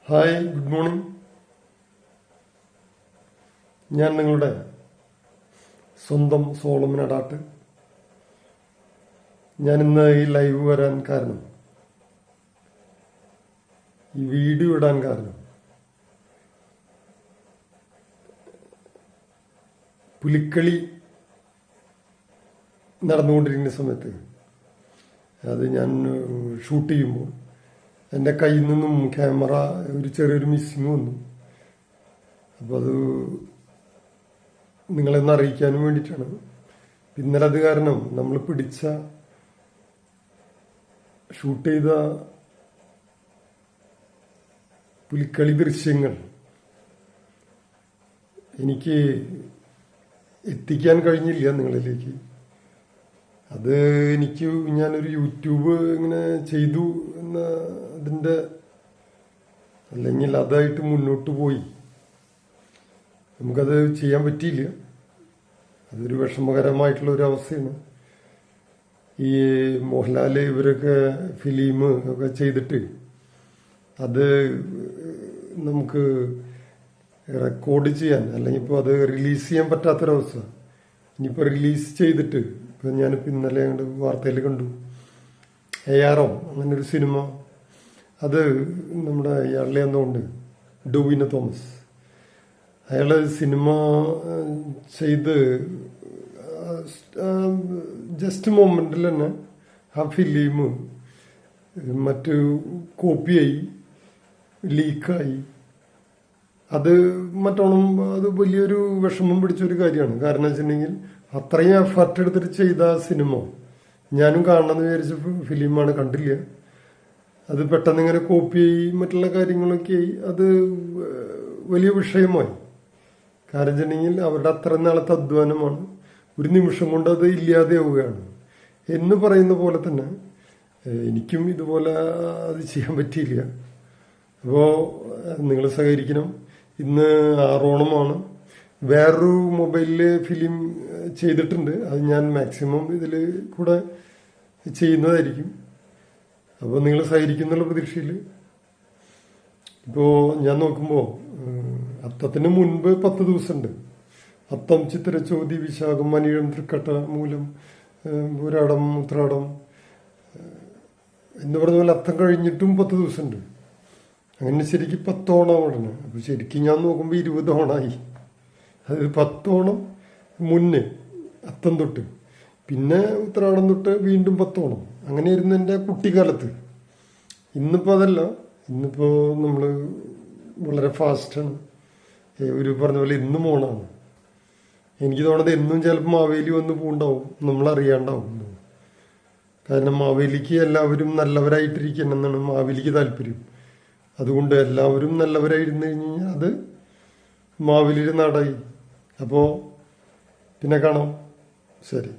Hi, good morning. ഞാൻ നിങ്ങളുടെ സ്വന്തം സോളമൻ അടാട്ട്. ഞാനിന്ന് ഈ ലൈവ് വരാൻ കാരണം, ഈ വീഡിയോ ഇടാൻ കാരണം, പുലിക്കളി നടന്നുകൊണ്ടിരിക്കുന്ന സമയത്ത് അത് ഞാൻ ഷൂട്ട് ചെയ്യുമ്പോൾ എൻ്റെ കയ്യിൽ നിന്നും ക്യാമറ ചെറിയൊരു മിസ്സിങ് വന്നു. അപ്പോൾ അത് നിങ്ങളെന്ന് അറിയിക്കാനും വേണ്ടിയിട്ടാണ്. ഇന്നലെ അത് കാരണം നമ്മൾ പിടിച്ച ഷൂട്ട് ചെയ്ത പുലിക്കളി ദൃശ്യങ്ങൾ എനിക്ക് എത്തിക്കാൻ കഴിഞ്ഞില്ല നിങ്ങളിലേക്ക്. അത് ഞാനൊരു യൂട്യൂബ് ഇങ്ങനെ ചെയ്തു എന്ന അതിൻ്റെ, അല്ലെങ്കിൽ അതായിട്ട് മുന്നോട്ട് പോയി നമുക്കത് ചെയ്യാൻ പറ്റിയില്ല. അതൊരു വിഷമകരമായിട്ടുള്ള ഒരു അവസ്ഥയാണ്. ഈ മോഹൻലാൽ ഇവരൊക്കെ ഫിലിം ഒക്കെ ചെയ്തിട്ട് അത് നമുക്ക് റെക്കോർഡ് ചെയ്യാൻ, അല്ലെങ്കിൽ ഇപ്പോൾ അത് റിലീസ് ചെയ്യാൻ പറ്റാത്തൊരവസ്ഥ. ഇനിയിപ്പോൾ റിലീസ് ചെയ്തിട്ട്, ഇപ്പം ഞാനിപ്പോൾ ഇന്നലെ വാർത്തയിൽ കണ്ടു, ARM അങ്ങനൊരു സിനിമ, അത് നമ്മുടെ ഇയാളുടെ എന്തുകൊണ്ട് ടൊവിനോ തോമസ്, അയാൾ സിനിമ ചെയ്ത് ജസ്റ്റ് മൊമെന്റിൽ തന്നെ ആ ഫിലിം മറ്റു കോപ്പിയായി, ലീക്കായി. അത് മറ്റോണം അത് വലിയൊരു വിഷമം പിടിച്ചൊരു കാര്യമാണ്. കാരണം വെച്ചിട്ടുണ്ടെങ്കിൽ അത്രയും എഫർട്ട് എടുത്തിട്ട് ചെയ്ത സിനിമ ഞാനും കാണണമെന്ന് വിചാരിച്ച ഫിലിമാണ്, കണ്ടില്ല. അത് പെട്ടെന്ന് ഇങ്ങനെ കോപ്പിയായി, മറ്റുള്ള കാര്യങ്ങളൊക്കെ ആയി. അത് വലിയ വിഷയമായി. കാരണം വെച്ചിട്ടുണ്ടെങ്കിൽ അവരുടെ അത്ര നാളത്തെ അധ്വാനമാണ് ഒരു നിമിഷം കൊണ്ട് അത് ഇല്ലാതെയാവുകയാണ് എന്ന് പറയുന്ന പോലെ തന്നെ എനിക്കും ഇതുപോലെ അത് ചെയ്യാൻ പറ്റിയില്ല. അപ്പോൾ നിങ്ങൾ സഹകരിക്കണം. ഇന്ന് ആറോണമാണ്. വേറൊരു മൊബൈലിൽ ഫിലിം ചെയ്തിട്ടുണ്ട്, അത് ഞാൻ മാക്സിമം ഇതിൽ കൂടെ ചെയ്യുന്നതായിരിക്കും. അപ്പോൾ നിങ്ങൾ സഹകരിക്കുന്നുള്ള പ്രതീക്ഷയിൽ. ഇപ്പോൾ ഞാൻ നോക്കുമ്പോൾ അത്തത്തിന് മുൻപ് 10 ദിവസമുണ്ട്. അത്തം, ചിത്തിര, ചോതി, വിശാഖം, മനിഴം, തൃക്കട്ട, മൂലം, പുരാടം, ഉത്രാടം എന്ന് പറഞ്ഞ പോലെ അത്തം കഴിഞ്ഞിട്ടും 10 ദിവസമുണ്ട്. അങ്ങനെ ശരിക്കും 10 ഓണം ഉടനെ. അപ്പോൾ ശരിക്കും ഞാൻ നോക്കുമ്പോൾ 20 ഓണമായി. അതായത് 10 ഓണം മുന്നേ അത്തം തൊട്ട്, പിന്നെ ഉത്രാടം തൊട്ട് വീണ്ടും 10 ഓണം. അങ്ങനെയായിരുന്നു എൻ്റെ കുട്ടിക്കാലത്ത്. ഇന്നിപ്പോൾ അതല്ല. ഇന്നിപ്പോൾ നമ്മൾ വളരെ ഫാസ്റ്റാണ്. ഒരു പറഞ്ഞ പോലെ എന്നും ഓണമാണ്. എനിക്ക് തോന്നുന്നത് എന്നും ചിലപ്പോൾ മാവേലി വന്ന് പൂണ്ടാവും, നമ്മളറിയാണ്ടാവും. കാരണം മാവേലിക്ക് എല്ലാവരും നല്ലവരായിട്ടിരിക്കണം എന്നാണ് മാവേലിക്ക് താല്പര്യം. അതുകൊണ്ട് എല്ലാവരും നല്ലവരായിരുന്നു കഴിഞ്ഞാൽ അത് മാവേലിയുടെ നാടായി. അപ്പോൾ പിന്നെ കാണാം. ശരി.